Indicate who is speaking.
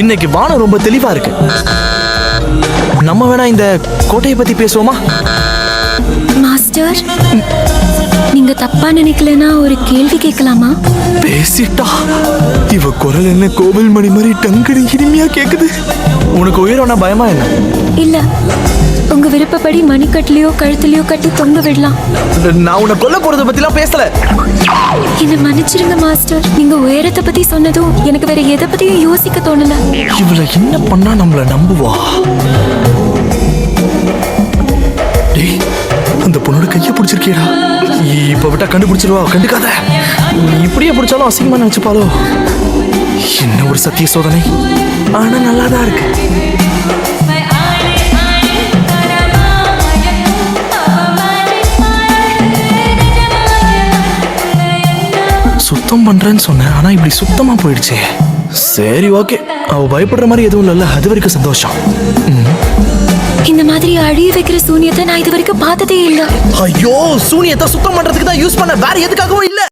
Speaker 1: இன்னைக்கு வானம் ரொம்ப தெளிவா இருக்கு. நம்ம வேணா இந்த கோட்டையை பத்தி பேசுவோமா?
Speaker 2: மாஸ்டர், நீங்க தப்பா நினைக்கலனா ஒரு கேள்வி கேட்கலாமா?
Speaker 1: பேசிட்டா இவ குரல் என்ன கோவில் மணி மாதிரி டங்கடி இனிமையா கேக்குது. உனக்கு உயிரோன பயமா என்ன?
Speaker 2: இல்ல, உங்க விருப்பப்படி மணிக்கட்டுலயோ கழுத்துலயோ கட்டி தொங்க விடலாம்.
Speaker 1: நான் உன்னை கொல்ல போறத பத்திலாம் பேசல.
Speaker 2: என்ன மன்னிச்சிருங்க மாஸ்டர், நீங்க உயரத்தை பத்தி சொன்னதும் எனக்கு வேற எதை பத்தியும் யோசிக்க தோணல.
Speaker 1: இவள என்ன பண்ணா நம்மள நம்புவா? டேய், அந்த பொண்ணோட கைய பிடிச்சிருக்கியடா. இப்ப விட்டா கண்டுபிடிச்சிருவா. கண்டுக்காத. இப்படியே பிடிச்சாலும் அசிங்கமா நினைச்சுப்பாளோ. என்ன ஒரு சத்திய சோதனை. ஆனா நல்லாதான் இருக்கு. சுத்தம் பண்றேன்னு சொன்னேன், ஆனா இப்படி சுத்தமா போயிடுச்சே. சரி, ஓகே. அவ பயப்படுற மாதிரி எதுவும் இல்ல. அது வரைக்கும் சந்தோஷம்.
Speaker 2: இந்த மாதிரி அழிய வைக்கிற சூனியத்தை நான் இது வரைக்கும் பார்த்ததே இல்ல.
Speaker 1: ஐயோ, சூனியத்தை சுத்தம் பண்றதுக்கு தான் யூஸ் பண்ண, வேற எதுக்காகவும் இல்ல.